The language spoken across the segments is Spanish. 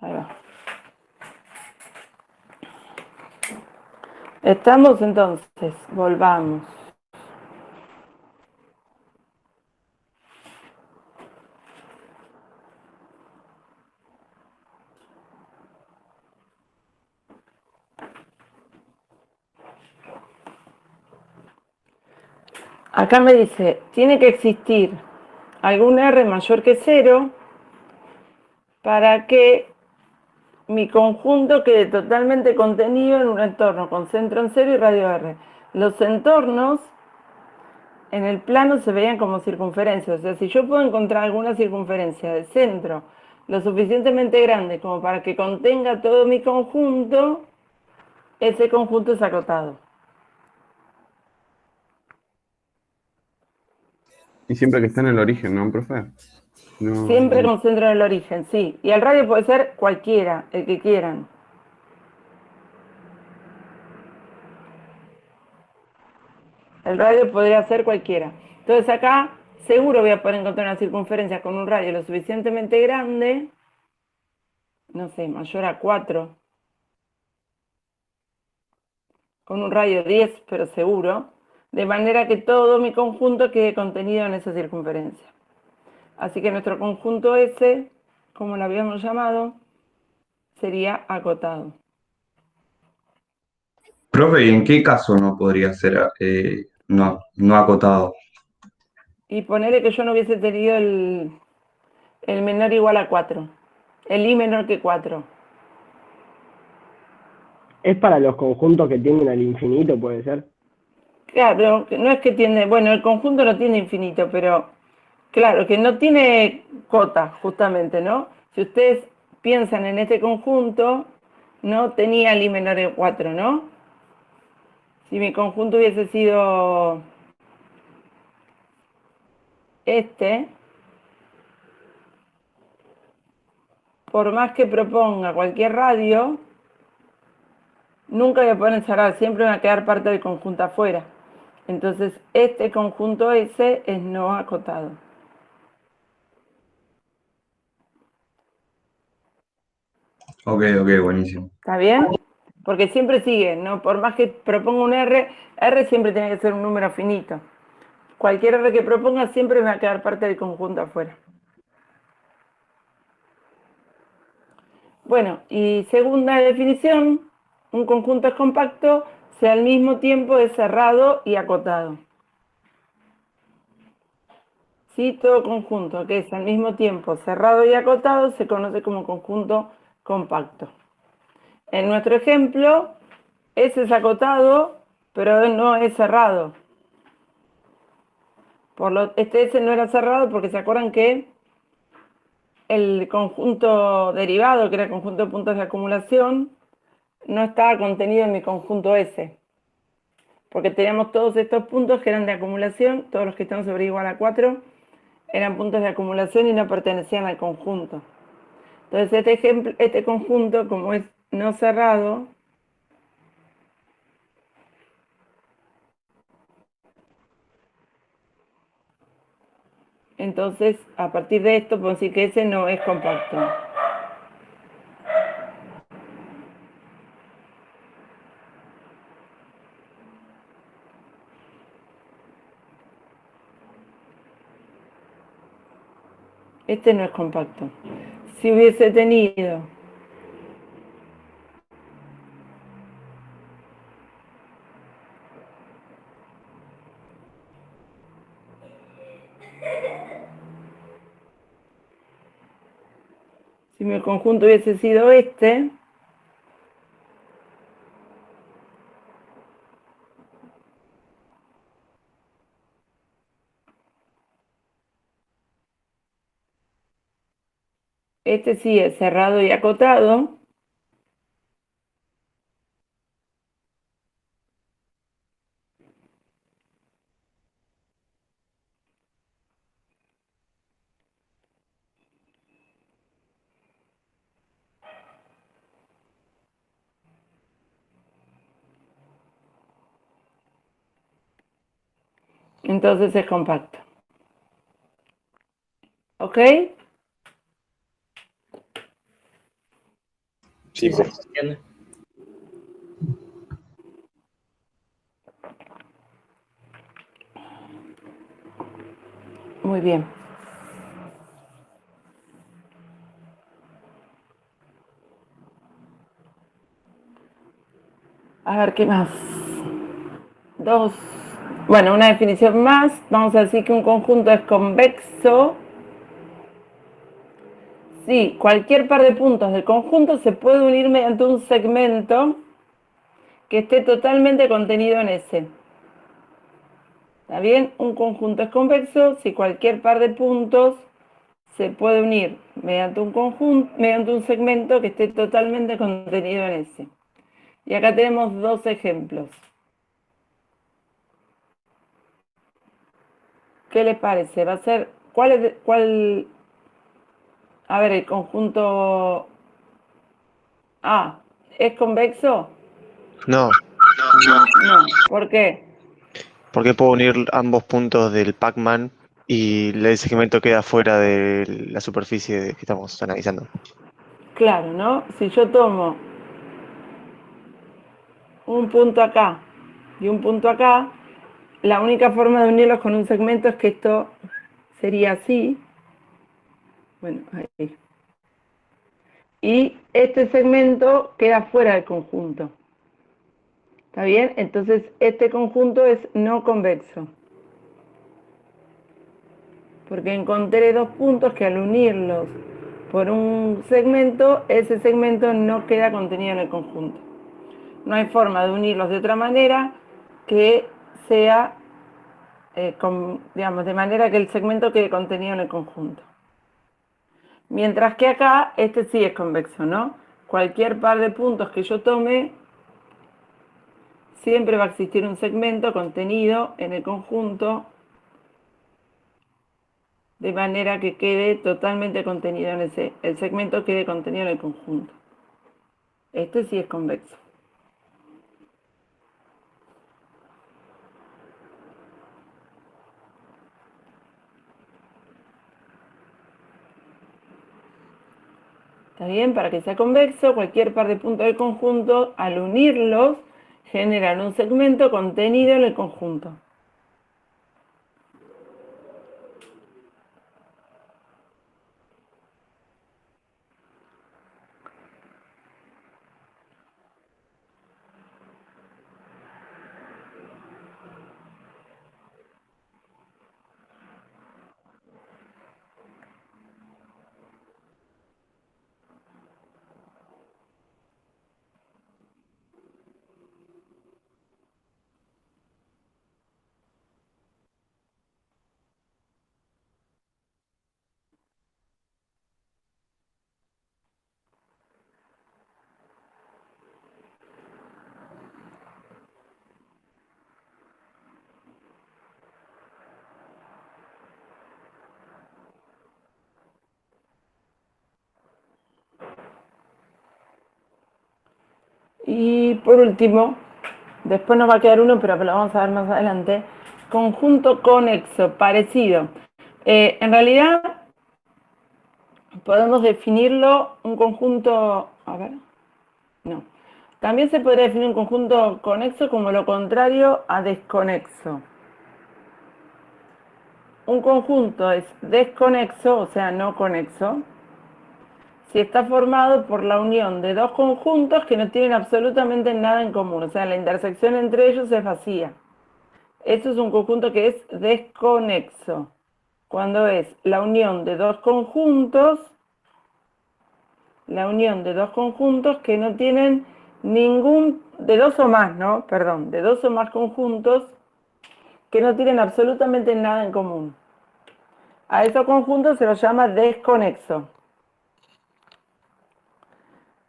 Ahí va. Estamos entonces, volvamos. Acá me dice, tiene que existir algún R mayor que 0 para que mi conjunto quede totalmente contenido en un entorno con centro en 0 y radio R. Los entornos en el plano se veían como circunferencias. O sea, si yo puedo encontrar alguna circunferencia de centro lo suficientemente grande como para que contenga todo mi conjunto, ese conjunto es acotado. Y siempre que está en el origen, ¿no, profe? Siempre No. con centro en el origen, sí. Y el radio puede ser cualquiera, el que quieran. El radio podría ser cualquiera. Entonces acá seguro voy a poder encontrar una circunferencia con un radio lo suficientemente grande, no sé, mayor a 4, con un radio 10, pero seguro, de manera que todo mi conjunto quede contenido en esa circunferencia. Así que nuestro conjunto S, como lo habíamos llamado, sería acotado. Profe, ¿y en qué caso no podría ser no acotado? Y ponerle que yo no hubiese tenido el menor igual a 4, el I menor que 4. Es para los conjuntos que tienden al infinito, puede ser. Claro, no es que tiene, bueno, el conjunto no tiene infinito, pero claro, que no tiene cota, justamente, ¿no? Si ustedes piensan en este conjunto, no tenía el I menor de 4, ¿no? Si mi conjunto hubiese sido este, por más que proponga cualquier radio, nunca voy a poder encerrar, siempre va a quedar parte del conjunto afuera. Entonces, este conjunto S es no acotado. Ok, ok, buenísimo. ¿Está bien? Porque siempre sigue, ¿no? Por más que proponga un R, R siempre tiene que ser un número finito. Cualquier R que proponga siempre me va a quedar parte del conjunto afuera. Bueno, y segunda definición, un conjunto es compacto si al mismo tiempo es cerrado y acotado. Si todo conjunto que es al mismo tiempo cerrado y acotado se conoce como conjunto compacto. En nuestro ejemplo, S es acotado, pero no es cerrado. Este S no era cerrado porque se acuerdan que el conjunto derivado, que era el conjunto de puntos de acumulación, no estaba contenido en mi conjunto S. Porque teníamos todos estos puntos que eran de acumulación, todos los que están sobre igual a 4, eran puntos de acumulación y no pertenecían al conjunto. Entonces este conjunto, como es no cerrado, entonces a partir de esto podemos decir que ese no es compacto. Este no es compacto. Si hubiese tenido si mi conjunto hubiese sido este sí es cerrado y acotado, entonces es compacto. ¿Ok? Sí, Sí, profe. se entiende. Muy bien. A ver, ¿qué más? Dos. Bueno, una definición más. Vamos a decir que un conjunto es convexo. Sí, cualquier par de puntos del conjunto se puede unir mediante un segmento que esté totalmente contenido en ese. ¿Está bien? Un conjunto es convexo si cualquier par de puntos se puede unir mediante un conjunto, mediante un segmento que esté totalmente contenido en ese. Y acá tenemos dos ejemplos. ¿Qué les parece? Va a ser, ¿cuál? A ver, el conjunto A, ¿es convexo? No, No. ¿Por qué? porque puedo unir ambos puntos del Pac-Man y el segmento queda fuera de la superficie que estamos analizando. Claro, ¿no? Si yo tomo un punto acá y un punto acá, la única forma de unirlos con un segmento es que esto sería así. Bueno, ahí. Y este segmento queda fuera del conjunto. ¿Está bien? Entonces, este conjunto es no convexo. Porque encontré dos puntos que al unirlos por un segmento, ese segmento no queda contenido en el conjunto. No hay forma de unirlos de otra manera que sea, digamos, de manera que el segmento quede contenido en el conjunto. Mientras que acá, este sí es convexo, ¿no? Cualquier par de puntos que yo tome, siempre va a existir un segmento contenido en el conjunto, de manera que quede totalmente contenido en el segmento quede contenido en el conjunto. Este sí es convexo. ¿Está bien? Para que sea convexo, cualquier par de puntos del conjunto, al unirlos, generan un segmento contenido en el conjunto. Y por último, después nos va a quedar uno, pero lo vamos a ver más adelante, conjunto conexo, parecido. En realidad, podemos definirlo un conjunto, a ver, no. También se podría definir un conjunto conexo como lo contrario a desconexo. Un conjunto es desconexo, o sea, no conexo, si está formado por la unión de dos conjuntos que no tienen absolutamente nada en común, o sea, la intersección entre ellos es vacía. Esto es un conjunto que es desconexo, cuando es la unión de dos conjuntos, que no tienen ningún, de dos o más, ¿no? Perdón, de dos o más conjuntos que no tienen absolutamente nada en común. A esos conjuntos se los llama desconexo.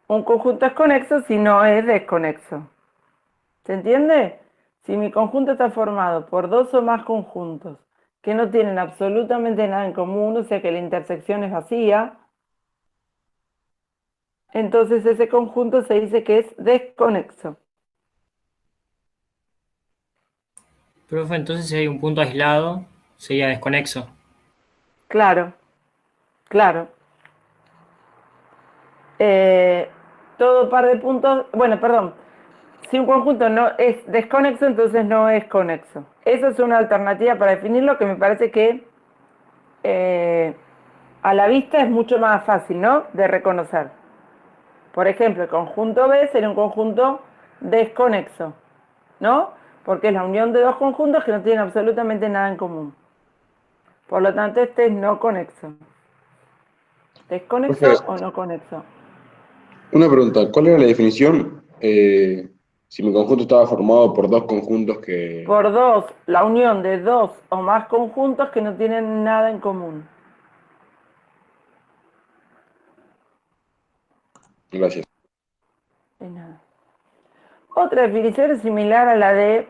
Un conjunto es conexo si no es desconexo. ¿Se entiende? Si mi conjunto está formado por dos o más conjuntos que no tienen absolutamente nada en común, o sea que la intersección es vacía, entonces ese conjunto se dice que es desconexo. Profe, entonces si hay un punto aislado, sería desconexo. Claro, claro. Eh, todo par de puntos, bueno, perdón, si un conjunto no es desconexo, entonces no es conexo. Esa es una alternativa para definirlo que me parece que a la vista es mucho más fácil, ¿no?, de reconocer. Por ejemplo, el conjunto B sería un conjunto desconexo, ¿no? Porque es la unión de dos conjuntos que no tienen absolutamente nada en común. Por lo tanto, este es no conexo. ¿Desconexo Profe, o no conexo? una pregunta, ¿cuál era la definición si mi conjunto estaba formado por dos conjuntos que... Por dos, la unión de dos o más conjuntos que no tienen nada en común. Gracias. De nada. Otra definición es similar a la de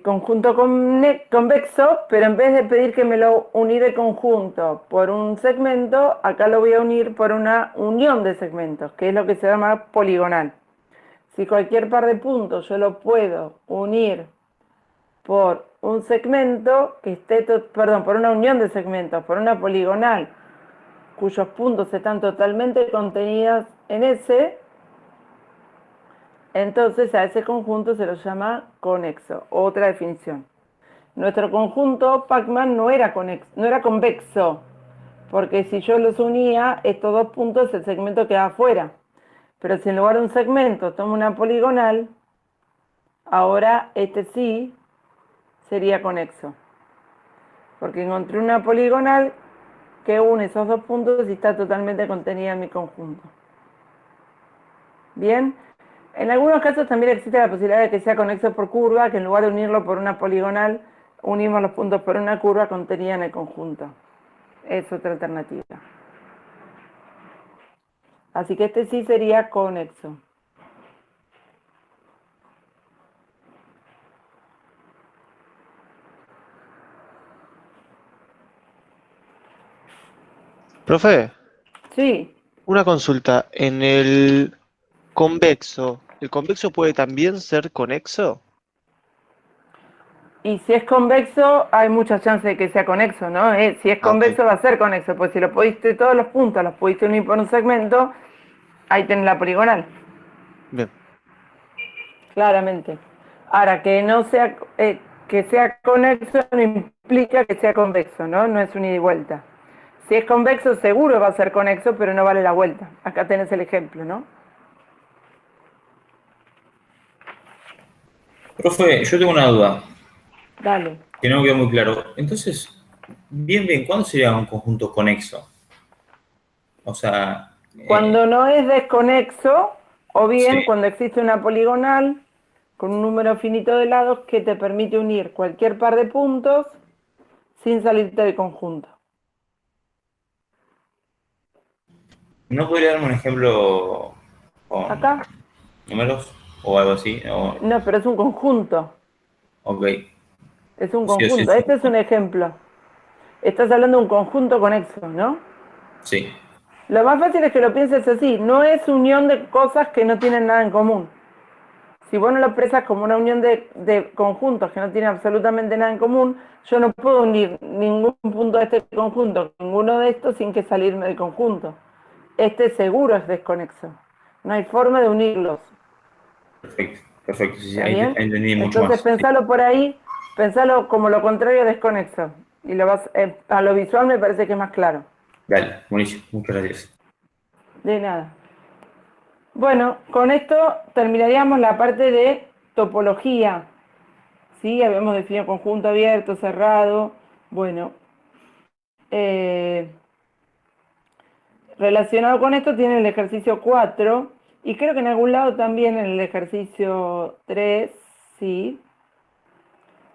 conjunto convexo, pero en vez de pedir que me lo unir el conjunto por un segmento, acá lo voy a unir por una unión de segmentos, que es lo que se llama poligonal. Si cualquier par de puntos yo lo puedo unir por un segmento que esté, perdón, por una unión de segmentos, por una poligonal, cuyos puntos están totalmente contenidos en ese, entonces a ese conjunto se lo llama conexo. Otra definición. Nuestro conjunto Pacman no era convexo, porque si yo los unía, estos dos puntos, el segmento quedaba fuera. Pero si en lugar de un segmento tomo una poligonal, ahora este sí sería conexo. Porque encontré una poligonal que une esos dos puntos y está totalmente contenida en mi conjunto. Bien. En algunos casos también existe la posibilidad de que sea conexo por curva, que en lugar de unirlo por una poligonal, unimos los puntos por una curva contenida en el conjunto. Es otra alternativa. Así que este sí sería conexo. Profe, Sí, una consulta. En ¿el convexo puede también ser conexo? y si es convexo, hay muchas chances de que sea conexo, ¿no? Si es Ah, ok. convexo va a ser conexo, pues si lo pudiste, todos los puntos los pudiste unir por un segmento, ahí tenés la poligonal, Bien. claramente. Ahora, que sea conexo no implica que sea convexo, ¿no? No es un ida y vuelta. Si es convexo, seguro va a ser conexo, pero no vale la vuelta. Acá tenés el ejemplo, ¿no? Profe, yo tengo una duda Dale. que no me quedó muy claro. Entonces, ¿cuándo sería un conjunto conexo? O sea, Cuando no es desconexo, o sí. bien cuando existe una poligonal con un número finito de lados que te permite unir cualquier par de puntos sin salirte del conjunto. ¿No podría darme un ejemplo con ¿Acá? números o algo así? No, pero es un conjunto. Ok. Es un Sí, sí, conjunto. sí. Este es un ejemplo. Estás hablando de un conjunto conexo, ¿no? Sí. Lo más fácil es que lo pienses así. No es unión de cosas que no tienen nada en común. Si vos no lo expresas como una unión de conjuntos que no tienen absolutamente nada en común, yo no puedo unir ningún punto de este conjunto con ninguno de estos sin que salirme del conjunto. Este seguro es desconexo. No hay forma de unirlos. Perfecto. Perfecto. Sí, sí, ¿Está ahí bien? entendí mucho Entonces más. Sí. pensalo por ahí, pensalo como lo contrario a desconexo. Y a lo visual me parece que es más claro. Dale, buenísimo. Muchas gracias. De nada. Bueno, con esto terminaríamos la parte de topología. ¿Sí? Habíamos definido conjunto abierto, cerrado. Bueno, relacionado con esto tiene el ejercicio 4 y creo que en algún lado también en el ejercicio 3, sí,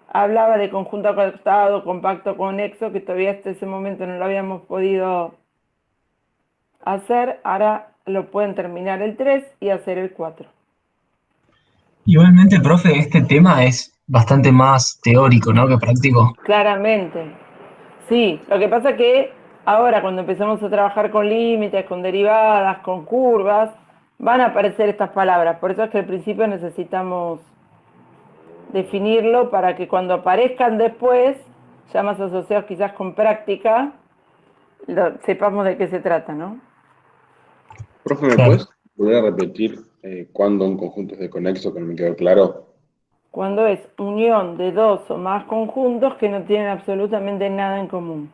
hablaba de conjunto acostado, compacto, conexo, que todavía hasta ese momento no lo habíamos podido hacer. Ahora lo pueden terminar el 3 y hacer el 4. Igualmente, profe, este tema es bastante más teórico, ¿no? Que práctico. Claramente. Sí, lo que pasa es que ahora cuando empezamos a trabajar con límites, con derivadas, con curvas, van a aparecer estas palabras. Por eso es que al principio necesitamos definirlo para que cuando aparezcan después, ya más asociados quizás con práctica, sepamos de qué se trata, ¿no? Profe, ¿me Claro. puedes volver a repetir cuándo un conjunto es desconexo, que no me quedó claro? Cuando es unión de dos o más conjuntos que no tienen absolutamente nada en común.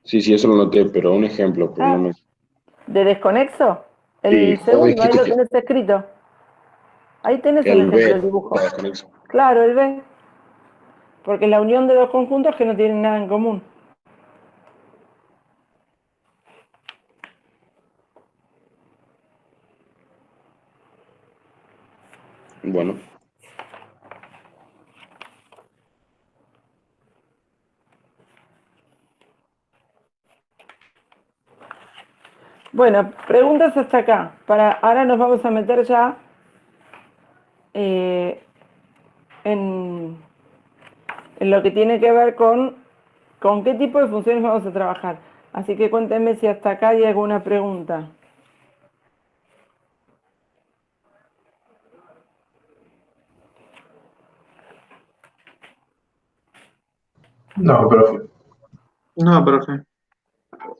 Sí, sí, eso lo noté, pero un ejemplo, porque no Ah, me... ¿de desconexo? Sí, El vos segundo, ahí dijiste lo que tenés escrito. Ahí tenés el el ejemplo B del dibujo. era desconexo. Claro, el B. Porque es la unión de dos conjuntos que no tienen nada en común. Bueno, Bueno, preguntas hasta acá. Ahora nos vamos a meter ya en lo que tiene que ver con qué tipo de funciones vamos a trabajar. Así que cuéntenme si hasta acá hay alguna pregunta. No, profe. No, profe.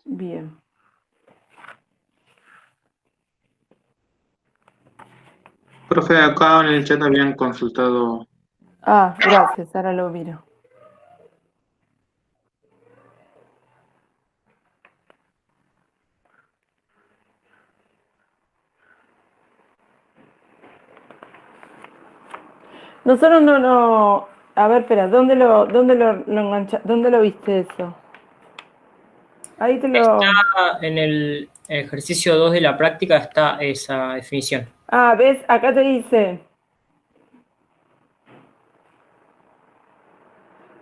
Bien. Profe, acá en el chat habían consultado. Ah, gracias, ahora lo miro. Nosotros no. A ver, espera, ¿dónde lo viste eso? Ahí te lo. En el ejercicio 2 de la práctica está esa definición. Ah, ¿ves? Acá te dice.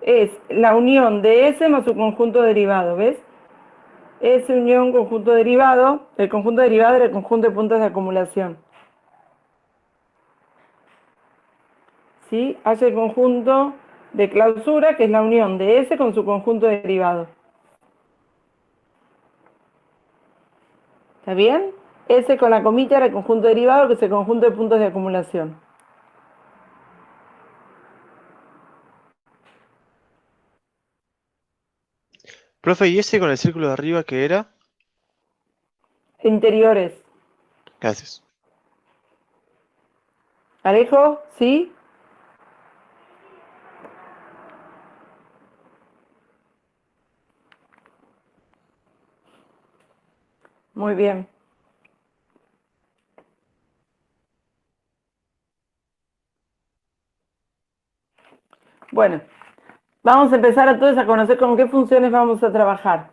Es la unión de S más su conjunto derivado, ¿ves? S unión conjunto derivado. El conjunto derivado era el conjunto de puntos de acumulación. ¿Sí? Hace el conjunto de clausura, que es la unión de S con su conjunto derivado. ¿Está bien? S con la comita era el conjunto derivado, que es el conjunto de puntos de acumulación. Profe, ¿y ese con el círculo de arriba qué era? Interiores. Gracias. ¿Alejo? ¿Sí? Muy bien. Bueno, vamos a empezar entonces a conocer con qué funciones vamos a trabajar.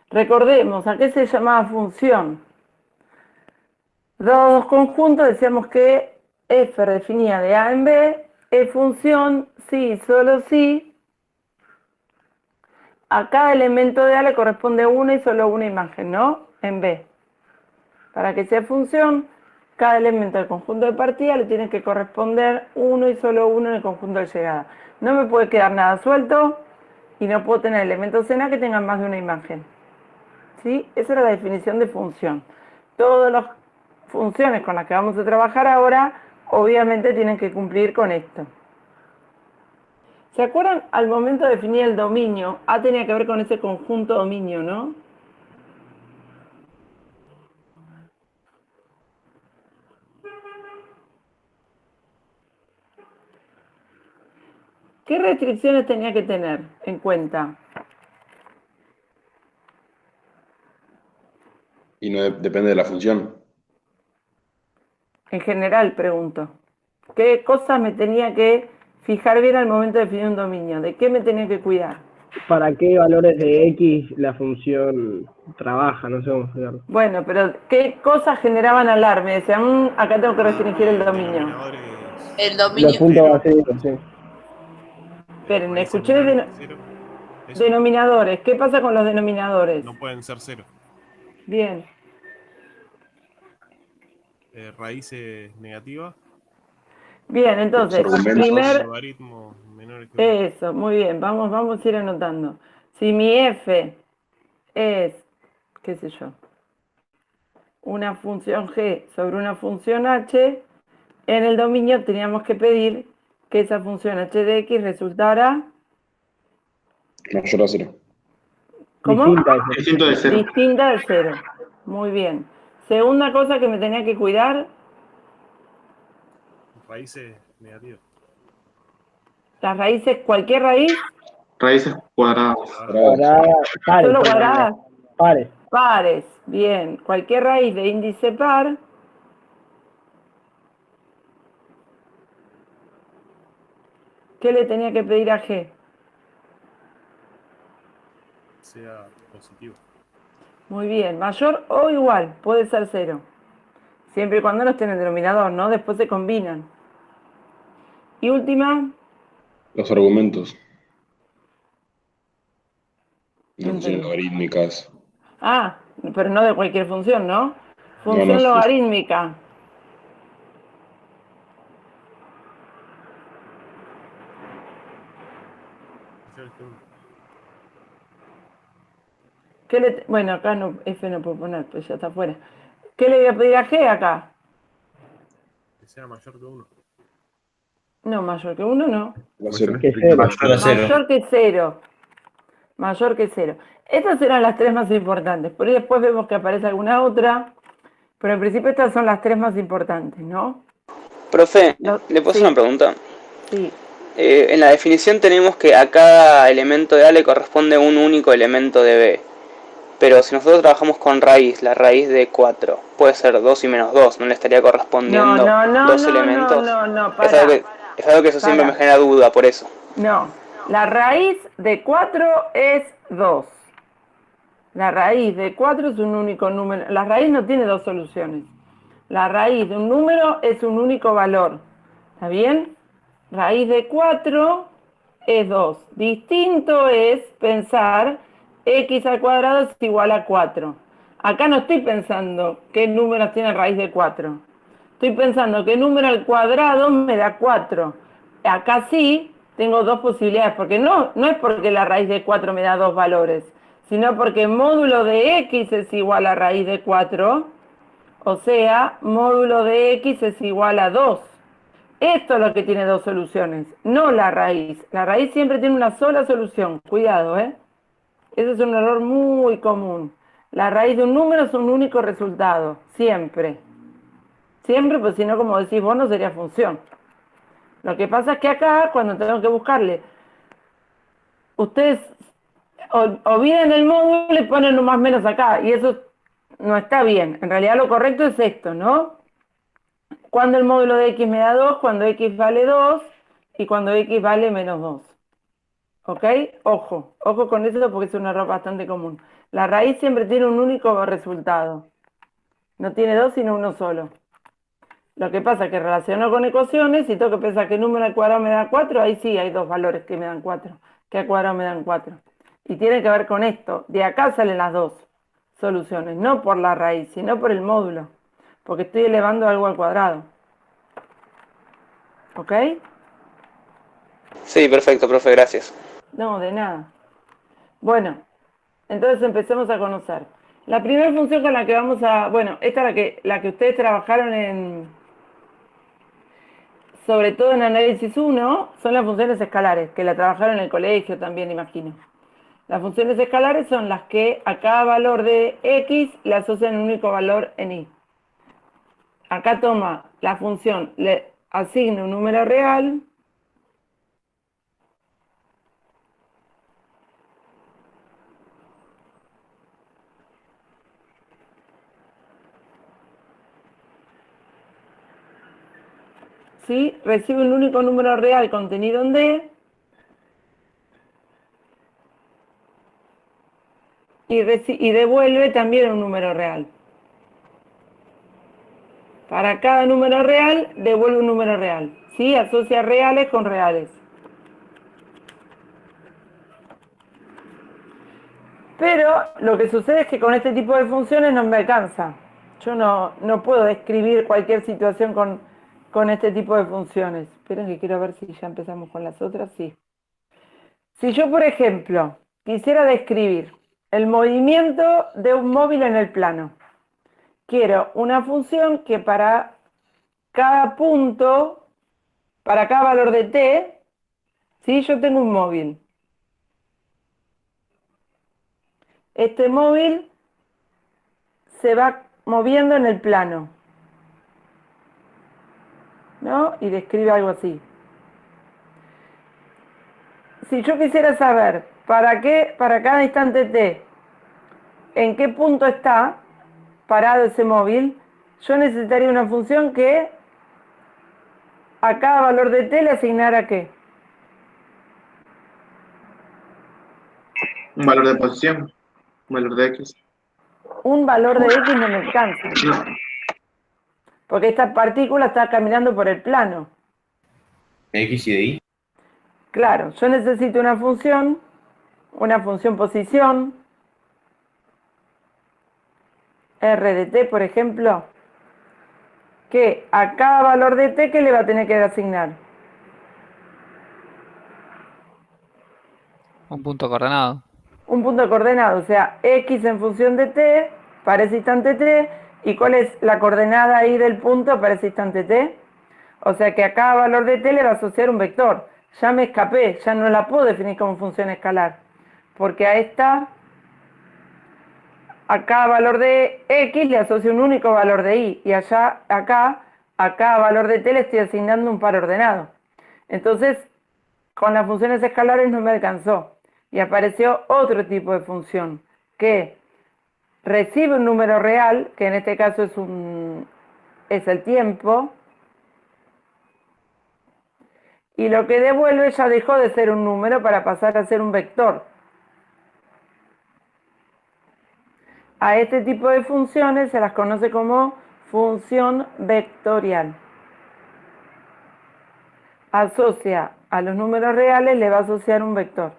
Recordemos, ¿a qué se llamaba función? Dos conjuntos, decíamos que f definía de A en B, es función si, solo si, a cada elemento de A le corresponde una y solo una imagen, ¿no? En B. Para que sea función, cada elemento del conjunto de partida le tiene que corresponder uno y solo uno en el conjunto de llegada. No me puede quedar nada suelto y no puedo tener elementos en A que tengan más de una imagen. ¿Sí? Esa era la definición de función. Todas las funciones con las que vamos a trabajar ahora, obviamente tienen que cumplir con esto. ¿Se acuerdan al momento de definir el dominio? A tenía que ver con ese conjunto dominio, ¿no? ¿Qué restricciones tenía que tener en cuenta? Y no depende de la función. En general, pregunto. ¿Qué cosas me tenía que fijar bien al momento de definir un dominio? ¿De qué me tenía que cuidar? ¿Para qué valores de X la función trabaja? No sé cómo explicarlo. Bueno, pero ¿qué cosas generaban alarme? Decían, acá tengo que restringir el dominio. El Los dominio. puntos vacíos, sí. Esperen, escuché denominadores. ¿Qué pasa con los denominadores? No pueden ser cero. Bien. Raíces negativas. Bien, entonces, primer... Logaritmos menores que 1. Eso, muy bien. Vamos a ir anotando. Si mi f es, qué sé yo, una función g sobre una función h, en el dominio teníamos que pedir que esa función h de x resultara Mayor a cero. ¿Cómo? Distinta es Distinto de cero. Distinta del cero. Muy bien. Segunda cosa que me tenía que cuidar, Raíces negativas. las raíces, cualquier raíz, Raíces cuadradas. cuadrada, pares, solo cuadradas, pares. pares. Bien, cualquier raíz de índice par. ¿Qué le tenía que pedir a G? Sea positivo. Muy bien, mayor o igual, puede ser cero. Siempre y cuando no esté en el denominador, ¿no? Después se combinan. Y última, Los argumentos. No Las funciones entendí. logarítmicas. Ah, pero no de cualquier función, ¿no? No, Función sí. logarítmica. Bueno, acá no, F no puedo poner, pues ya está afuera. ¿Qué le voy a pedir a G acá? Que sea mayor que 1. No, mayor que 1 no. Cero. Que cero. Mayor a cero. Mayor que 0. Mayor que 0. Estas eran las tres más importantes. Por ahí después vemos que aparece alguna otra. Pero en principio estas son las tres más importantes, ¿no? Profe, ¿le puedo hacer Sí, una pregunta? sí. En la definición tenemos que a cada elemento de A le corresponde un único elemento de B. Pero si nosotros trabajamos con raíz, la raíz de 4, puede ser 2 y menos 2, ¿no le estaría correspondiendo dos elementos? No, Es algo que eso siempre me para. genera duda, por eso. No, la raíz de 4 es 2. La raíz de 4 es un único número. La raíz no tiene dos soluciones. La raíz de un número es un único valor. ¿Está bien? Raíz de 4 es 2. Distinto es pensar x al cuadrado es igual a 4. Acá no estoy pensando qué números tiene raíz de 4. Estoy pensando qué número al cuadrado me da 4. Acá sí tengo dos posibilidades, porque no es porque la raíz de 4 me da dos valores, sino porque módulo de x es igual a raíz de 4, o sea, módulo de x es igual a 2. Esto es lo que tiene dos soluciones, no la raíz. La raíz siempre tiene una sola solución, cuidado, ¿eh? Ese es un error muy común. La raíz de un número es un único resultado, siempre. Siempre, pues si no, como decís vos, no sería función. Lo que pasa es que acá, cuando tengo que buscarle, ustedes olviden el módulo y ponen un más menos acá, y eso no está bien. En realidad lo correcto es esto, ¿no? Cuando el módulo de x me da 2, cuando x vale 2 y cuando x vale menos 2. ¿Ok? Ojo con eso porque es un error bastante común. La raíz siempre tiene un único resultado. No tiene dos, sino uno solo. Lo que pasa es que relaciono con ecuaciones y tengo que pensar que número al cuadrado me da 4, ahí sí hay dos valores que me dan 4, que al cuadrado me dan 4. Y tiene que ver con esto. De acá salen las dos soluciones, no por la raíz, sino por el módulo. Porque estoy elevando algo al cuadrado. ¿Ok? Sí, perfecto, profe, gracias. No, de nada. Bueno, entonces empecemos a conocer. La primera función con la que vamos a... Bueno, esta es la que ustedes trabajaron sobre todo en análisis 1, son las funciones escalares, que la trabajaron en el colegio también, imagino. Las funciones escalares son las que a cada valor de x le asocian un único valor en y. Acá toma la función, le asigna un número real, ¿sí? Recibe un único número real contenido en D, y devuelve también un número real. Para cada número real, devuelve un número real. ¿Sí? Asocia reales con reales. Pero lo que sucede es que con este tipo de funciones no me alcanza. Yo no puedo describir cualquier situación con este tipo de funciones. Esperen que quiero ver si ya empezamos con las otras. Sí. Si yo, por ejemplo, quisiera describir el movimiento de un móvil en el plano, quiero una función que para cada punto, para cada valor de t, ¿sí? Yo tengo un móvil. Este móvil se va moviendo en el plano, ¿no? Y describe algo así. Si yo quisiera saber para cada instante t, en qué punto está parado ese móvil, yo necesitaría una función que a cada valor de t le asignara ¿qué? Un valor de posición, un valor de X. Un valor de x no me alcanza, No, porque esta partícula está caminando por el plano. X y de Y. Claro, yo necesito una función posición, r de t, por ejemplo, que a cada valor de t que le va a tener que asignar. Un punto coordenado. Un punto coordenado, o sea, x en función de t para ese instante t, y cuál es la coordenada ahí del punto para ese instante t. O sea que a cada valor de t le va a asociar un vector. Ya me escapé, ya no la puedo definir como función escalar, porque a cada valor de x le asocio un único valor de y, y acá, a cada valor de t le estoy asignando un par ordenado. Entonces, con las funciones escalares no me alcanzó, y apareció otro tipo de función, que recibe un número real, que en este caso es el tiempo, y lo que devuelve ya dejó de ser un número para pasar a ser un vector. A este tipo de funciones se las conoce como función vectorial. Asocia a los números reales, le va a asociar un vector.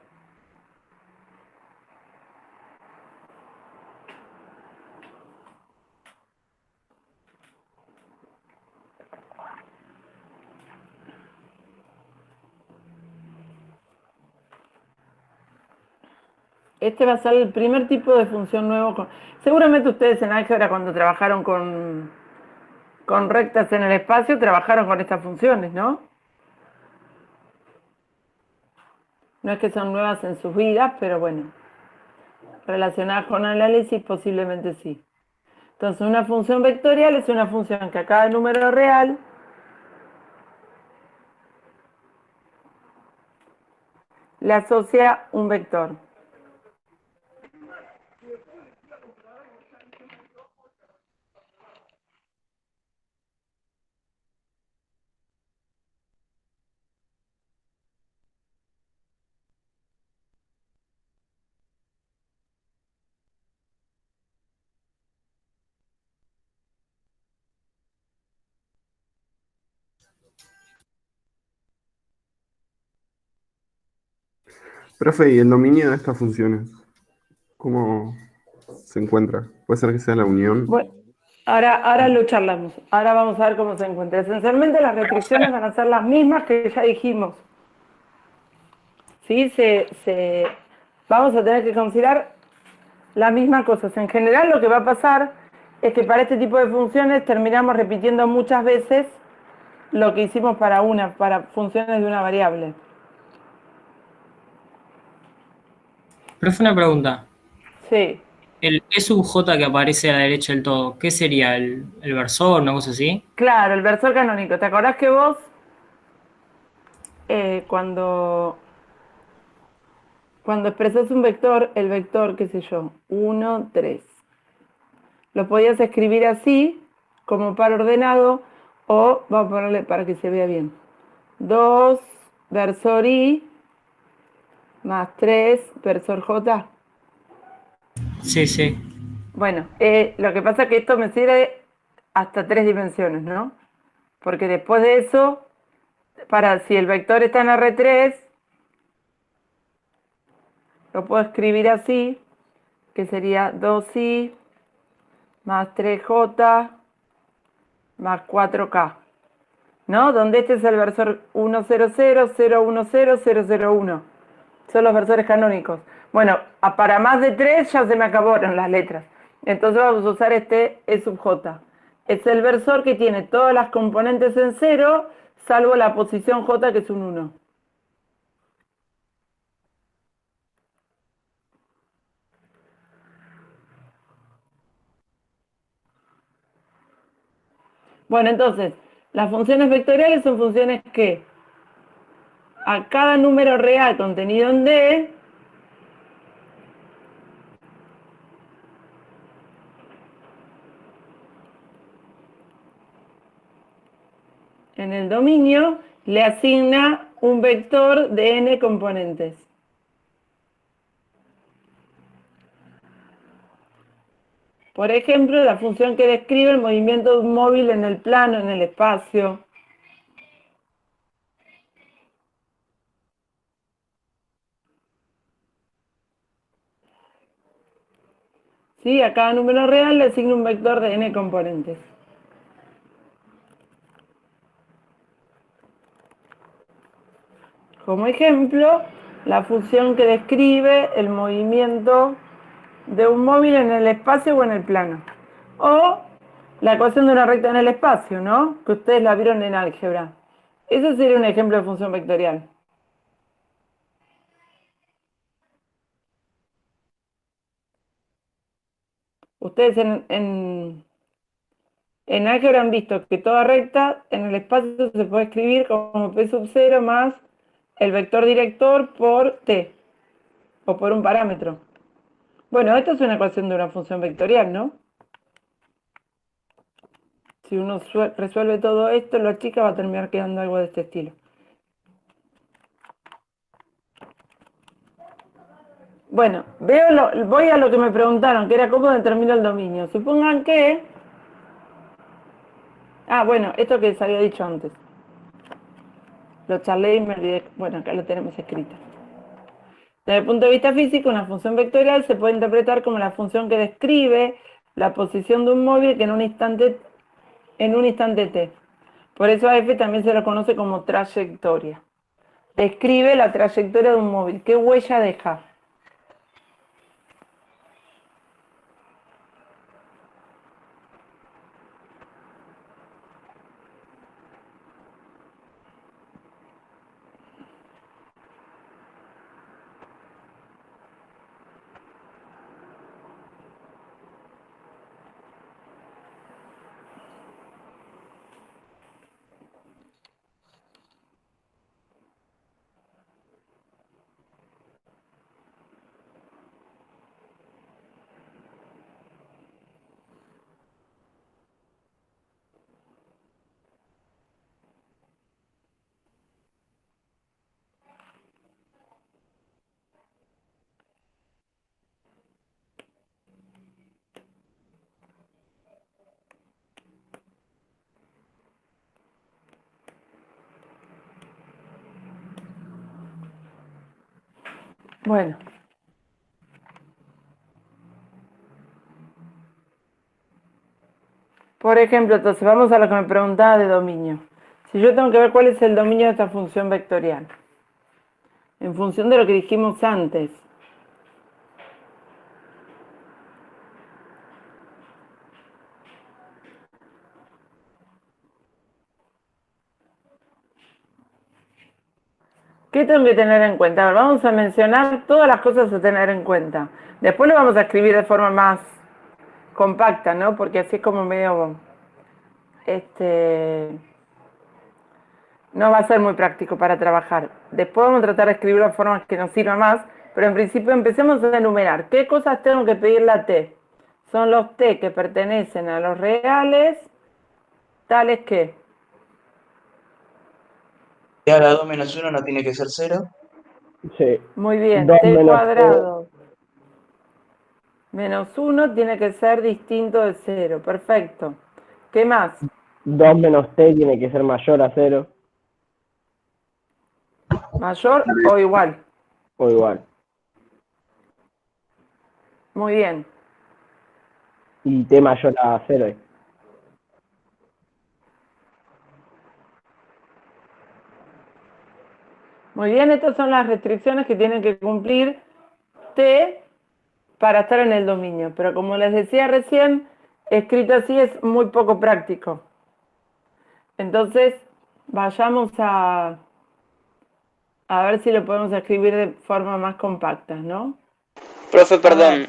Este va a ser el primer tipo de función nuevo. Seguramente ustedes en álgebra, cuando trabajaron con rectas en el espacio, trabajaron con estas funciones, ¿no? No es que son nuevas en sus vidas, pero bueno, relacionadas con análisis posiblemente sí. Entonces, una función vectorial es una función que a cada número real le asocia un vector. Profe, ¿y el dominio de estas funciones? ¿Cómo se encuentra? ¿Puede ser que sea la unión? Bueno, ahora lo charlamos. Ahora vamos a ver cómo se encuentra. Esencialmente las restricciones van a ser las mismas que ya dijimos. ¿Sí? Vamos a tener que considerar las mismas cosas. En general lo que va a pasar es que para este tipo de funciones terminamos repitiendo muchas veces lo que hicimos para funciones de una variable. Profe, una pregunta. Sí. El E sub j que aparece a la derecha del todo, ¿qué sería? ¿El versor, una cosa así? Claro, el versor canónico. ¿Te acordás que vos, cuando expresás un vector, el vector, qué sé yo, 1, 3, lo podías escribir así, como par ordenado, o vamos a ponerle para que se vea bien. 2 versor i más 3 versor j. Sí, sí. Bueno, lo que pasa es que esto me sirve hasta 3 dimensiones, ¿no? Porque después de eso, si el vector está en R3, lo puedo escribir así, que sería 2i más 3j más 4k, ¿no? Donde este es el versor 100, 010, 001. Son los versores canónicos. Bueno, para más de 3 ya se me acabaron las letras. Entonces vamos a usar este E sub j. Es el versor que tiene todas las componentes en 0, salvo la posición j, que es un 1. Bueno, entonces, las funciones vectoriales son funciones que a cada número real contenido en D en el dominio le asigna un vector de n componentes. Por ejemplo, la función que describe el movimiento de un móvil en el plano, en el espacio. ¿Sí? A cada número real le asigna un vector de n componentes. Como ejemplo, la función que describe el movimiento de un móvil en el espacio o en el plano. O la ecuación de una recta en el espacio, ¿no? Que ustedes la vieron en álgebra. Ese sería un ejemplo de función vectorial. Ustedes en álgebra han visto que toda recta en el espacio se puede escribir como p sub 0 más el vector director por t, o por un parámetro. Bueno, esta es una ecuación de una función vectorial, ¿no? Si uno resuelve todo esto, la chica va a terminar quedando algo de este estilo. Bueno, voy a lo que me preguntaron, que era cómo determino el dominio. Supongan que... Ah, bueno, esto que les había dicho antes. Lo charlé y me olvidé. Bueno, acá lo tenemos escrito. Desde el punto de vista físico, una función vectorial se puede interpretar como la función que describe la posición de un móvil que en un instante t. Por eso a f también se lo conoce como trayectoria. Describe la trayectoria de un móvil. ¿Qué huella deja? Bueno. Por ejemplo, entonces vamos a lo que me preguntaba de dominio. Si yo tengo que ver cuál es el dominio de esta función vectorial, en función de lo que dijimos antes. ¿Qué tengo que tener en cuenta? A ver, vamos a mencionar todas las cosas a tener en cuenta. Después lo vamos a escribir de forma más compacta, ¿no? Porque así es como medio... no va a ser muy práctico para trabajar. Después vamos a tratar de escribirlo de forma que nos sirva más, pero en principio empecemos a enumerar. ¿Qué cosas tengo que pedirle a t? Son los t que pertenecen a los reales, tales que... ¿Y ahora 2 menos 1 no tiene que ser 0? Sí. Muy bien, 2 t menos cuadrado menos 1 tiene que ser distinto de 0. Perfecto. ¿Qué más? 2 menos t tiene que ser mayor a 0 ¿Mayor o igual? o igual. Muy bien. Y t mayor a 0. Muy bien, estas son las restricciones que tienen que cumplir t para estar en el dominio. Pero como les decía recién, escrito así es muy poco práctico. Entonces, vayamos a ver si lo podemos escribir de forma más compacta, ¿no? Profe, perdón.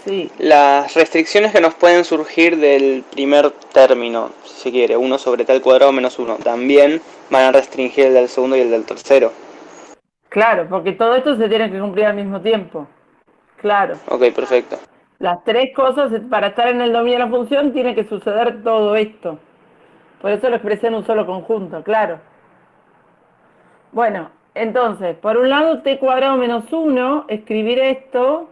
Sí. Las restricciones que nos pueden surgir del primer término, si se quiere, 1 sobre t al cuadrado menos 1, también van a restringir el del segundo y el del tercero. Claro, porque todo esto se tiene que cumplir al mismo tiempo. Claro. Ok, perfecto. Las tres cosas, para estar en el dominio de la función, tiene que suceder todo esto. Por eso lo expresé en un solo conjunto, claro. Bueno, entonces, por un lado, t cuadrado menos 1, escribir esto.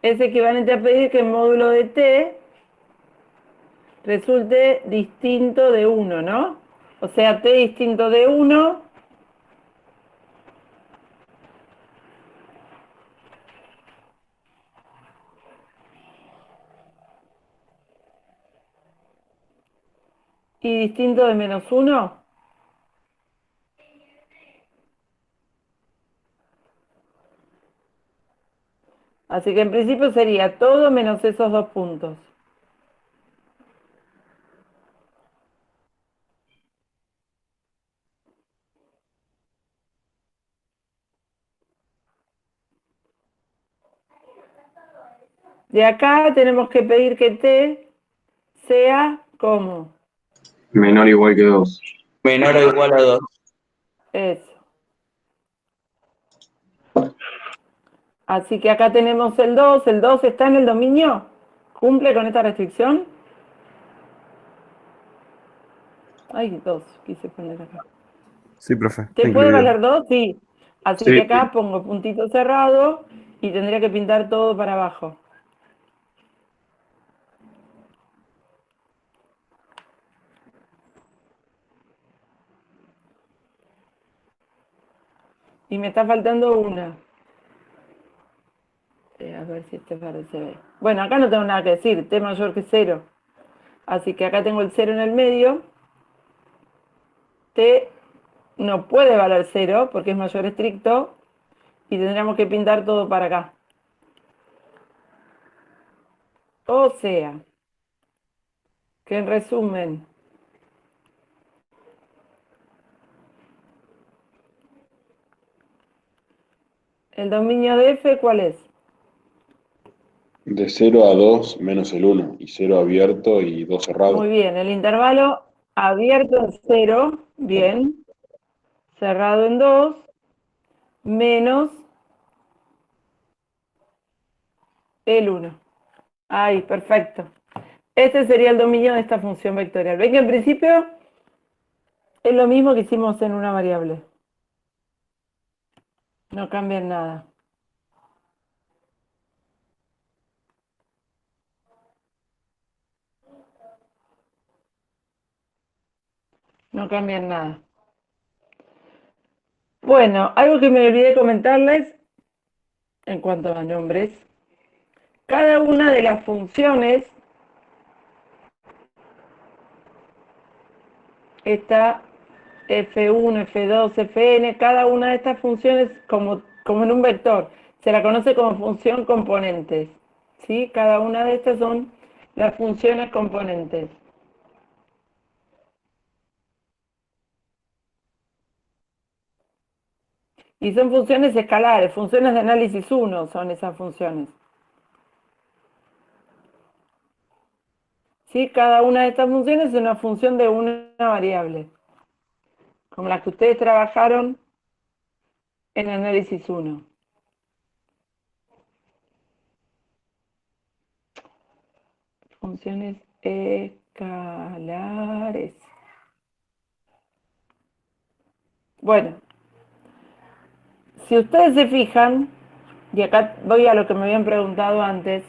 Es equivalente a pedir que el módulo de t resulte distinto de 1, ¿no? O sea, t distinto de 1 y distinto de menos 1. Así que en principio sería todo menos esos dos puntos. De acá tenemos que pedir que t sea como Menor o igual que 2. Menor o igual a 2. eso. Así que acá tenemos el 2. ¿El 2 está en el dominio? ¿Cumple con esta restricción? Ay, 2 quise poner acá. Sí, profe. ¿Te puede valer 2? Sí. Así Sí. que acá pongo puntito cerrado y tendría que pintar todo para abajo. Y me está faltando una. A ver si este parece bien. Bueno, acá no tengo nada que decir, t mayor que 0. Así que acá tengo el 0 en el medio. T no puede valer 0 porque es mayor estricto. Y tendríamos que pintar todo para acá. O sea, que en resumen, el dominio de f, ¿cuál es? De 0 a 2 menos el 1. Y 0 abierto y 2 cerrado. Muy bien, el intervalo abierto en 0, bien, cerrado en 2, menos el 1. Ahí, perfecto. Este sería el dominio de esta función vectorial. Ven que en principio es lo mismo que hicimos en una variable. No cambia en nada. No cambia en nada. Bueno, algo que me olvidé comentarles en cuanto a nombres. Cada una de las funciones está F1, F2, Fn, cada una de estas funciones como en un vector, se la conoce como función componentes, ¿sí? Cada una de estas son las funciones componentes. Y son funciones escalares, funciones de análisis 1 son esas funciones. ¿Sí? Cada una de estas funciones es una función de una variable, como las que ustedes trabajaron en análisis 1. Funciones escalares. Bueno, si ustedes se fijan, y acá voy a lo que me habían preguntado antes,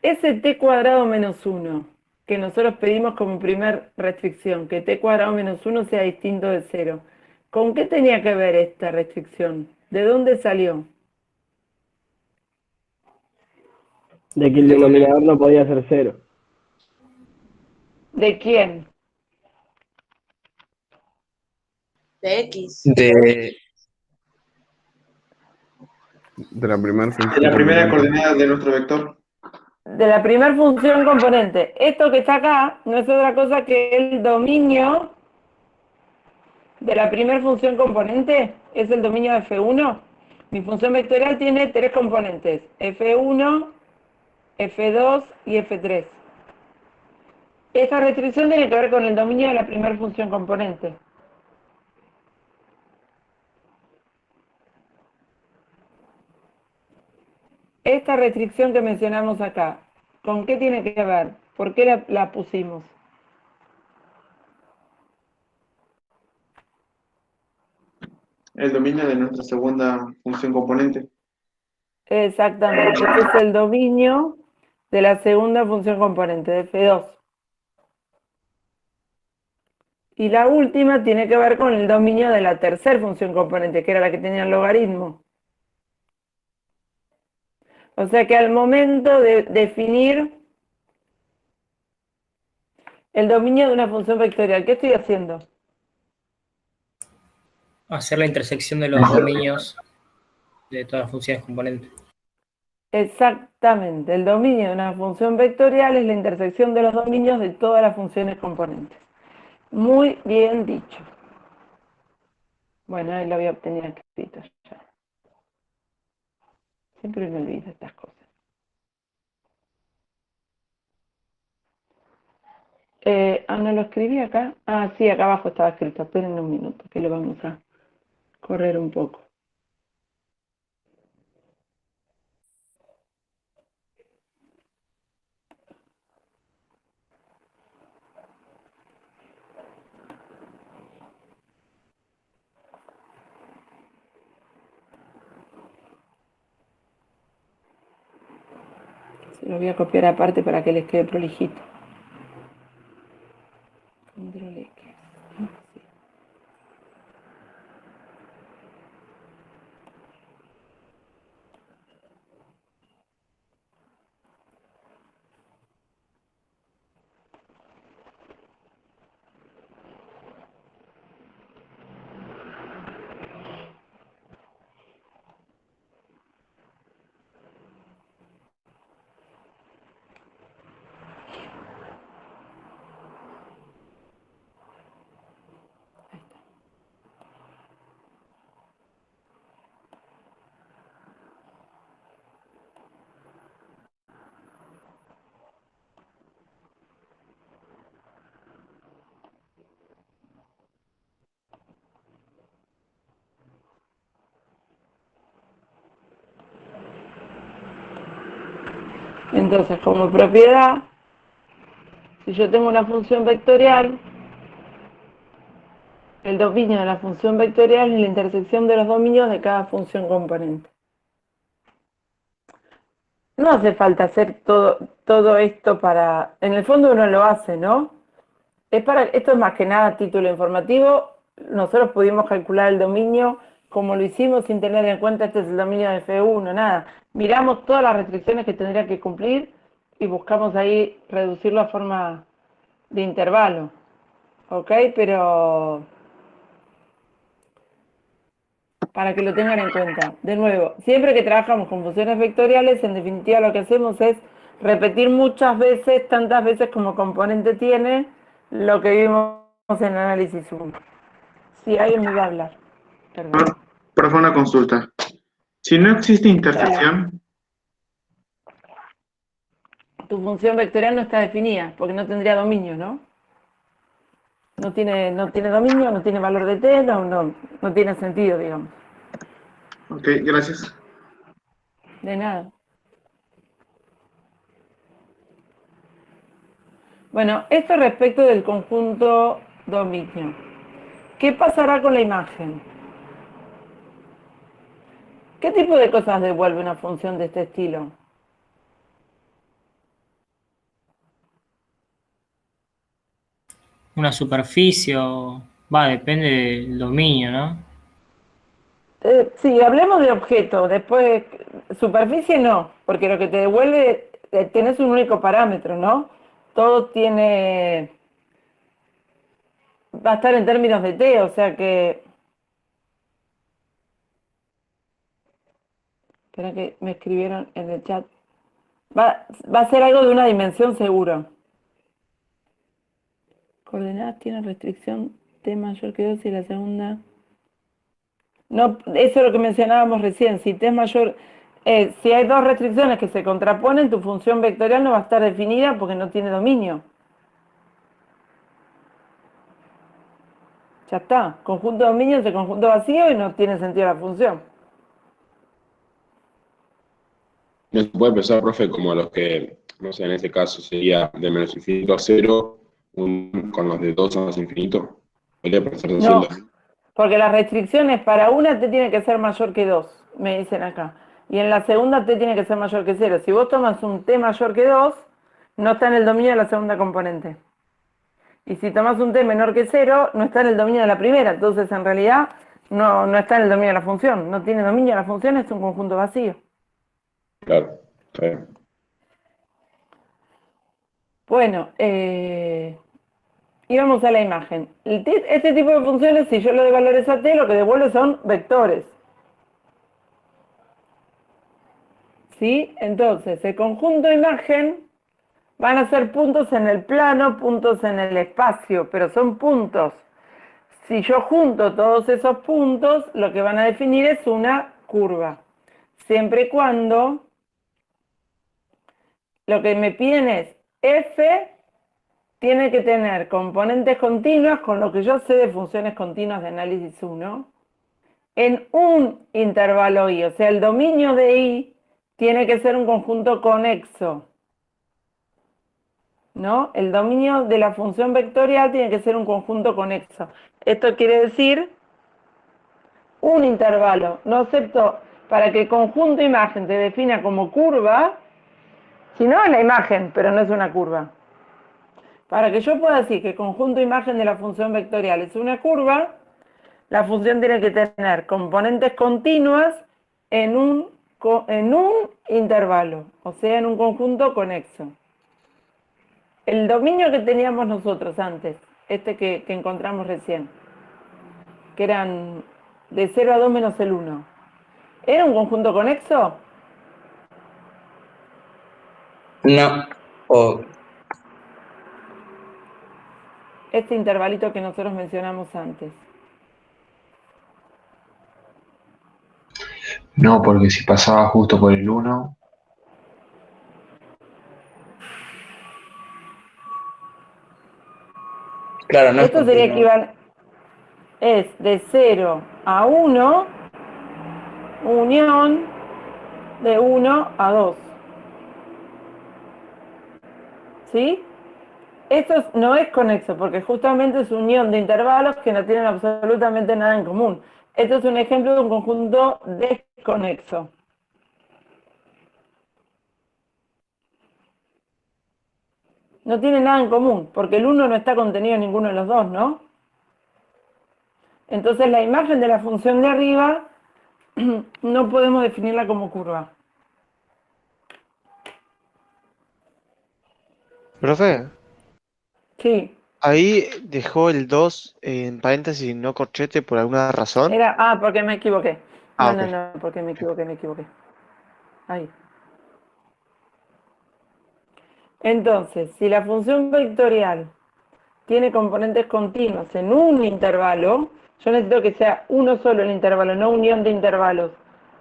ese t cuadrado menos 1, que nosotros pedimos como primer restricción, que t cuadrado menos 1 sea distinto de 0, ¿con qué tenía que ver esta restricción? ¿De dónde salió? De que el denominador no podía ser 0. ¿De quién? De X. De la primera De función. la primera coordenada de nuestro vector. De la primera función componente. Esto que está acá no es otra cosa que el dominio de la primera función componente es el dominio de F1. Mi función vectorial tiene 3 componentes, F1, F2 y F3. Esta restricción tiene que ver con el dominio de la primera función componente. Esta restricción que mencionamos acá, ¿con qué tiene que ver? ¿Por qué la pusimos? El dominio de nuestra segunda función componente. Exactamente, este es el dominio de la segunda función componente, de F2. Y la última tiene que ver con el dominio de la tercera función componente, que era la que tenía el logaritmo. O sea que al momento de definir el dominio de una función vectorial, ¿qué estoy haciendo? Hacer la intersección de los dominios de todas las funciones componentes. Exactamente, el dominio de una función vectorial es la intersección de los dominios de todas las funciones componentes. Muy bien dicho. Bueno, ahí lo había obtenido escrito ya. Siempre me olvido estas cosas. ¿No lo escribí acá? Ah, sí, acá abajo estaba escrito. Esperen un minuto, que lo vamos a correr un poco. Se lo voy a copiar aparte para que les quede prolijito. Control X. Entonces, como propiedad, si yo tengo una función vectorial, el dominio de la función vectorial es la intersección de los dominios de cada función componente. No hace falta hacer todo esto para... En el fondo uno lo hace, ¿no? Esto es más que nada título informativo. Nosotros pudimos calcular el dominio como lo hicimos sin tener en cuenta este es el dominio de F1, nada. Miramos todas las restricciones que tendría que cumplir y buscamos ahí reducirlo a forma de intervalo. ¿Ok? Pero... para que lo tengan en cuenta. De nuevo, siempre que trabajamos con funciones vectoriales, en definitiva lo que hacemos es repetir muchas veces, tantas veces como componente tiene, lo que vimos en análisis 1. Sí, alguien me va a hablar. Perdón. Profe, una consulta. Si no existe intersección, Tu función vectorial no está definida, porque no tendría dominio, ¿no? No tiene dominio, no tiene valor de t, no tiene sentido, digamos. ok, gracias. De nada. Bueno, esto respecto del conjunto dominio. ¿Qué pasará con la imagen? ¿Qué tipo de cosas devuelve una función de este estilo? Una superficie o... depende del dominio, ¿no? Sí, hablemos de objeto, después superficie no, porque lo que te devuelve, tenés un único parámetro, ¿no? Todo tiene, va a estar en términos de t, o sea que... Espera que me escribieron en el chat. Va a ser algo de una dimensión seguro. Coordenadas tienen restricción t mayor que 2 y la segunda... No, eso es lo que mencionábamos recién. Si t es mayor... si hay dos restricciones que se contraponen, tu función vectorial no va a estar definida porque no tiene dominio. Ya está. Conjunto de dominio es el conjunto vacío y no tiene sentido la función. No se puede pensar, profe, como los que, no sé, en este caso sería de menos infinito a cero, con los de 2 a más infinito. Podría pensarse No, haciendo. porque las restricciones para una t tiene que ser mayor que 2, me dicen acá. Y en la segunda t tiene que ser mayor que 0. Si vos tomas un t mayor que 2, no está en el dominio de la segunda componente. Y si tomas un t menor que 0, no está en el dominio de la primera. Entonces, en realidad, no está en el dominio de la función. No tiene dominio de la función, es un conjunto vacío. Claro, está bien. Bueno, y vamos a la imagen. Este tipo de funciones, si yo le doy valores a t, lo que devuelve son vectores. ¿Sí? Entonces, el conjunto de imagen van a ser puntos en el plano, puntos en el espacio, pero son puntos. Si yo junto todos esos puntos, lo que van a definir es una curva. Siempre y cuando lo que me piden es f tiene que tener componentes continuas, con lo que yo sé de funciones continuas de análisis 1, en un intervalo i. O sea, el dominio de i tiene que ser un conjunto conexo, ¿no? El dominio de la función vectorial tiene que ser un conjunto conexo. Esto quiere decir un intervalo. No acepto, para que el conjunto imagen se defina como curva, si no es la imagen, pero no es una curva. Para que yo pueda decir que el conjunto imagen de la función vectorial es una curva, la función tiene que tener componentes continuas en un intervalo, o sea, en un conjunto conexo. El dominio que teníamos nosotros antes, este que encontramos recién, que eran de 0 a 2 menos el 1, ¿era un conjunto conexo? No. O Este intervalito que nosotros mencionamos antes. No, porque si pasaba justo por el 1, claro, no es Esto sería continuo. equivalente, es de 0 a 1, unión de 1 a 2. ¿Sí? Esto no es conexo, porque justamente es unión de intervalos que no tienen absolutamente nada en común. Esto es un ejemplo de un conjunto desconexo. No tiene nada en común, porque el 1 no está contenido en ninguno de los dos, ¿no? Entonces la imagen de la función de arriba no podemos definirla como curva. Profe, Sí. ahí dejó el 2 en paréntesis y no corchete por alguna razón. Porque me equivoqué. Ah, No, ok. porque me equivoqué. Ahí. Entonces, si la función vectorial tiene componentes continuos en un intervalo, yo necesito que sea uno solo el intervalo, no unión de intervalos,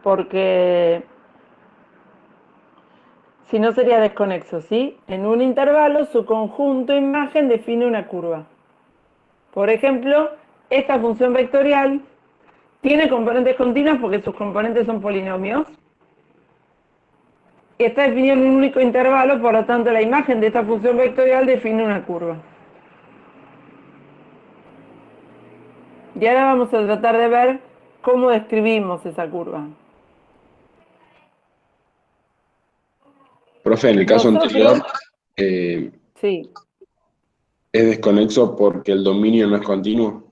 porque si no sería desconexo, ¿sí? En un intervalo, su conjunto imagen define una curva. Por ejemplo, esta función vectorial tiene componentes continuos porque sus componentes son polinomios. Y está definido en un único intervalo, por lo tanto la imagen de esta función vectorial define una curva. Y ahora vamos a tratar de ver cómo describimos esa curva. Profe, en el caso anterior, Sí, ¿es desconexo porque el dominio no es continuo?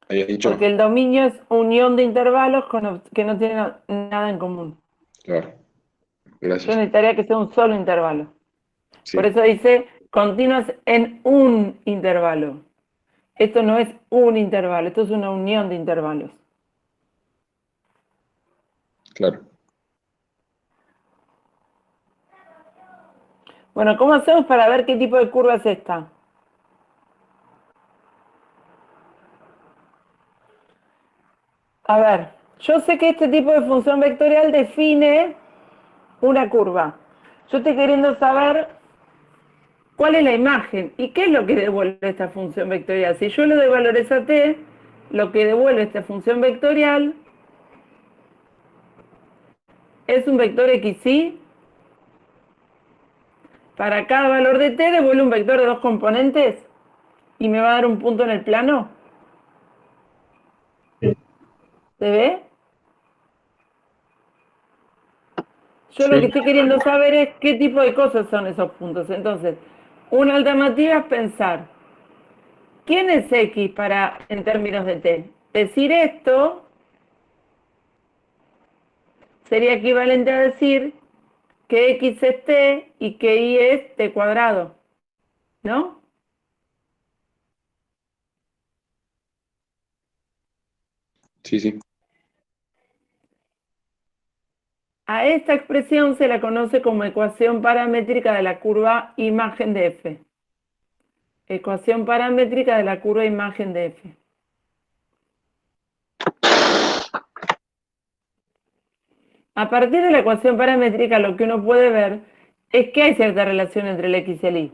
¿Habías dicho? porque el dominio es unión de intervalos que no tienen nada en común. Claro, Yo gracias. necesitaría que sea un solo intervalo. Sí, Por eso dice continuas en un intervalo. Esto no es un intervalo, esto es una unión de intervalos. claro. Bueno, ¿cómo hacemos para ver qué tipo de curva es esta? A ver, yo sé que este tipo de función vectorial define una curva. Yo estoy queriendo saber cuál es la imagen y qué es lo que devuelve esta función vectorial. Si yo le doy valores a t, lo que devuelve esta función vectorial es un vector xy. Para cada valor de t devuelve un vector de dos componentes y me va a dar un punto en el plano. ¿Se ve? Yo lo que estoy queriendo saber es qué tipo de cosas son esos puntos. Entonces, una alternativa es pensar, ¿quién es x en términos de t? Decir esto sería equivalente a decir que x es t y que y es t cuadrado, ¿no? Sí, sí. A esta expresión se la conoce como ecuación paramétrica de la curva imagen de f. Ecuación paramétrica de la curva imagen de f. A partir de la ecuación paramétrica lo que uno puede ver es que hay cierta relación entre el x y el y.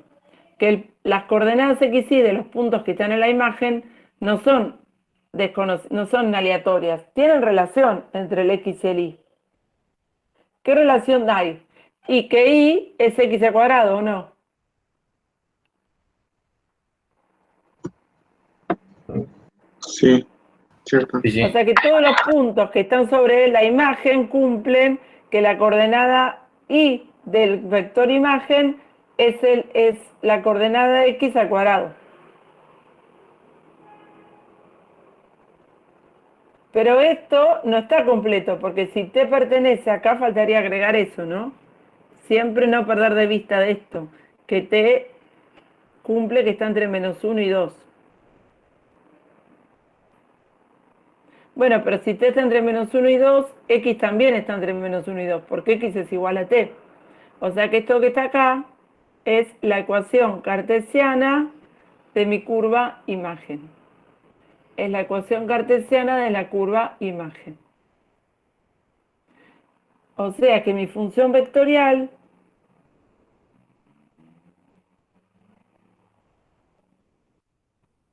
Que las coordenadas x y de los puntos que están en la imagen no son aleatorias, tienen relación entre el x y el y. ¿Qué relación hay? Y que y es x al cuadrado, ¿o no? Sí, cierto. O sea que todos los puntos que están sobre la imagen cumplen que la coordenada y del vector imagen es la coordenada x al cuadrado. Pero esto no está completo, porque si t pertenece acá faltaría agregar eso, ¿no? Siempre no perder de vista de esto, que t cumple que está entre -1 y 2. Bueno, pero si t está entre -1 y 2, x también está entre -1 y 2, porque x es igual a t. O sea que esto que está acá es la ecuación cartesiana de mi curva imagen. Es la ecuación cartesiana de la curva imagen. O sea que mi función vectorial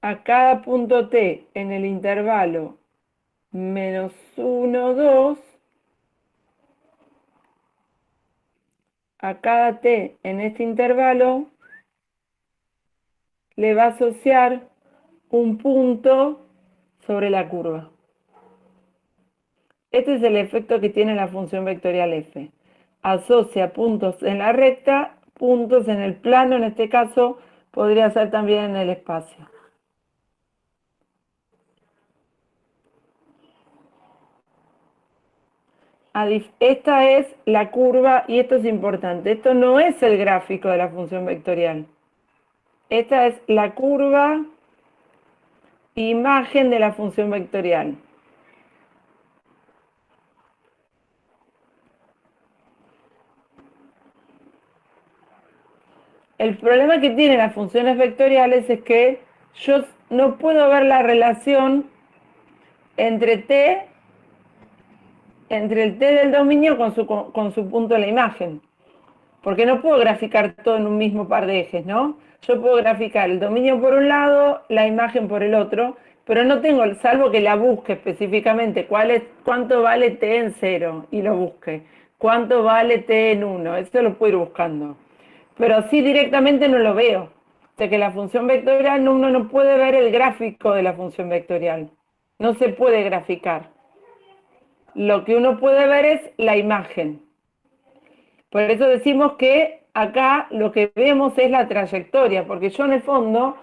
a cada punto t en el intervalo -1, 2, a cada t en este intervalo le va a asociar un punto sobre la curva. Este es el efecto que tiene la función vectorial f. Asocia puntos en la recta, puntos en el plano, en este caso podría ser también en el espacio. Esta es la curva, y esto es importante, esto no es el gráfico de la función vectorial. Esta es la curva imagen de la función vectorial. El problema que tienen las funciones vectoriales es que yo no puedo ver la relación entre el t del dominio con su punto en la imagen. Porque no puedo graficar todo en un mismo par de ejes, ¿no? Yo puedo graficar el dominio por un lado, la imagen por el otro, pero no tengo, salvo que la busque específicamente, cuánto vale t en 0 y lo busque. Cuánto vale t en 1, eso lo puedo ir buscando. Pero así directamente no lo veo. O sea que la función vectorial uno no puede ver el gráfico de la función vectorial. No se puede graficar. Lo que uno puede ver es la imagen. Por eso decimos que acá lo que vemos es la trayectoria, porque yo en el fondo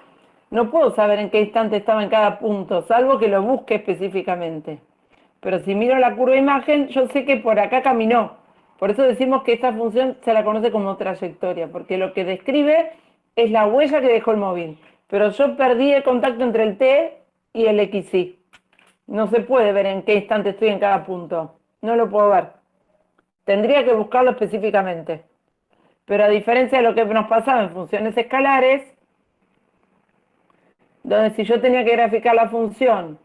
no puedo saber en qué instante estaba en cada punto, salvo que lo busque específicamente. Pero si miro la curva imagen, yo sé que por acá caminó. Por eso decimos que esta función se la conoce como trayectoria, porque lo que describe es la huella que dejó el móvil. Pero yo perdí el contacto entre el t y el xy. No se puede ver en qué instante estoy en cada punto. No lo puedo ver. Tendría que buscarlo específicamente. Pero a diferencia de lo que nos pasaba en funciones escalares, donde si yo tenía que graficar la función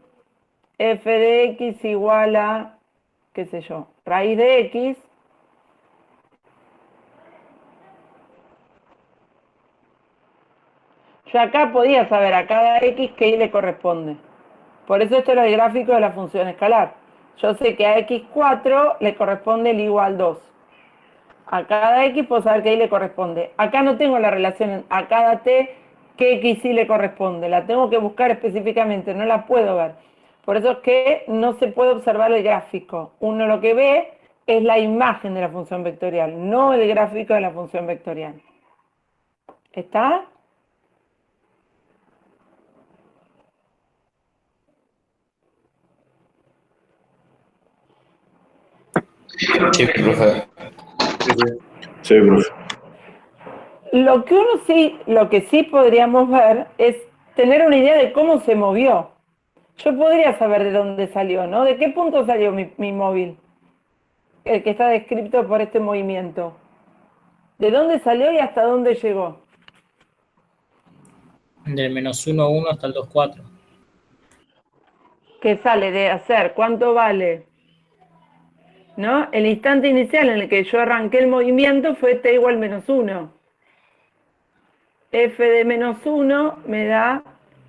f de x igual a, qué sé yo, raíz de x. Yo acá podía saber a cada x qué y le corresponde. Por eso esto era el gráfico de la función escalar. Yo sé que a x4 le corresponde el igual 2. A cada x puedo saber qué y le corresponde. Acá no tengo la relación a cada t qué x y le corresponde. La tengo que buscar específicamente, no la puedo ver. Por eso es que no se puede observar el gráfico. Uno lo que ve es la imagen de la función vectorial, no el gráfico de la función vectorial. ¿Está? Sí, profe. Sí, profe. Lo que sí podríamos ver es tener una idea de cómo se movió. Yo podría saber de dónde salió, ¿no? ¿De qué punto salió mi móvil? El que está descrito por este movimiento. ¿De dónde salió y hasta dónde llegó? Del -1, 1 hasta el 2, 4. ¿Qué sale de hacer? ¿Cuánto vale? ¿No? El instante inicial en el que yo arranqué el movimiento fue t igual -1. F de -1 me da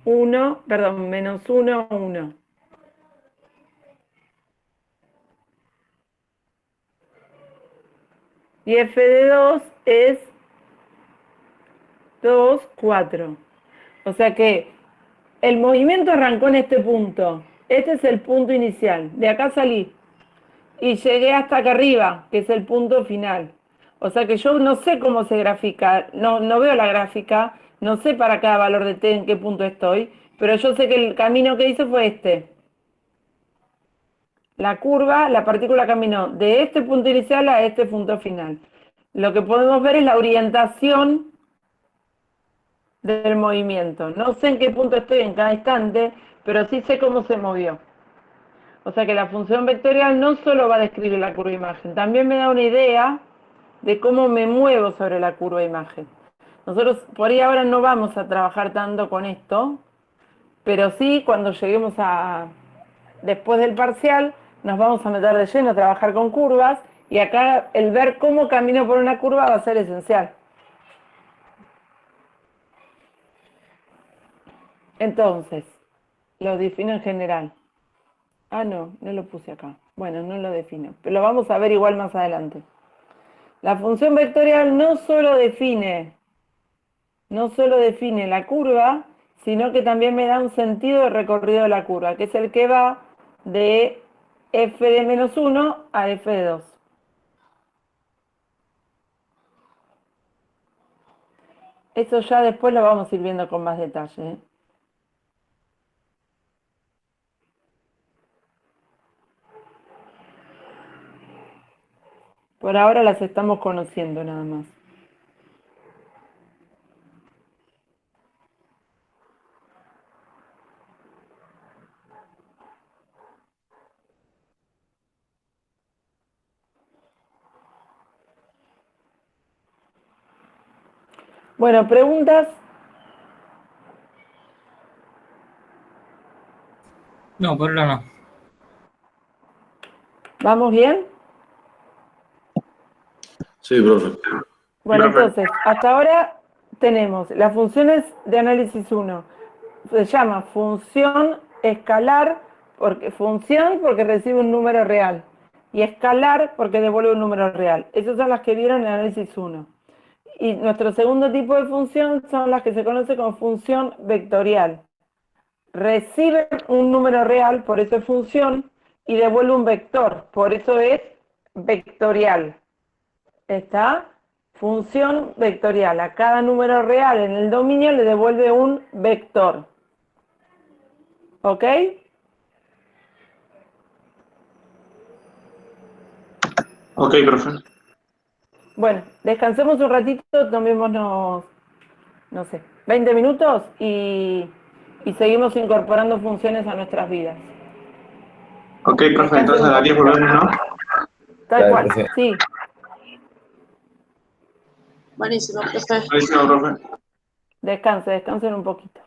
1, perdón, -1, 1. Y f de 2 es 2, 4. O sea que el movimiento arrancó en este punto. Este es el punto inicial. De acá salí. Y llegué hasta acá arriba, que es el punto final. O sea que yo no sé cómo se grafica, no veo la gráfica, no sé para cada valor de t en qué punto estoy, pero yo sé que el camino que hice fue este. La curva, la partícula caminó de este punto inicial a este punto final. Lo que podemos ver es la orientación del movimiento. No sé en qué punto estoy en cada instante, pero sí sé cómo se movió. O sea que la función vectorial no solo va a describir la curva imagen, también me da una idea de cómo me muevo sobre la curva imagen. Nosotros por ahí ahora no vamos a trabajar tanto con esto, pero sí cuando lleguemos a después del parcial nos vamos a meter de lleno a trabajar con curvas y acá el ver cómo camino por una curva va a ser esencial. Entonces, lo defino en general. Ah, no lo puse acá. Bueno, no lo defino, pero lo vamos a ver igual más adelante. La función vectorial no solo define la curva, sino que también me da un sentido de recorrido de la curva, que es el que va de f de -1 a f de 2. Eso ya después lo vamos a ir viendo con más detalle, ¿eh? Por ahora las estamos conociendo nada más. Bueno, ¿preguntas? No, por ahora no. ¿Vamos bien? Sí, profe. Bueno, Profe. entonces, hasta ahora tenemos las funciones de análisis 1. Se llama función escalar, función porque recibe un número real. Y escalar porque devuelve un número real. Esas son las que vieron en análisis 1. Y nuestro segundo tipo de función son las que se conoce como función vectorial. Recibe un número real, por eso es función, y devuelve un vector, por eso es vectorial. ¿Está? Función vectorial. A cada número real en el dominio le devuelve un vector. ¿Ok? Ok, profe. Bueno, descansemos un ratito, tomémonos, no sé, 20 minutos y seguimos incorporando funciones a nuestras vidas. Ok, profe, entonces a las 10 volvemos, ¿no? Tal cual, sí. Buenísimo, profe. Buenísimo, profe. Descansen un poquito.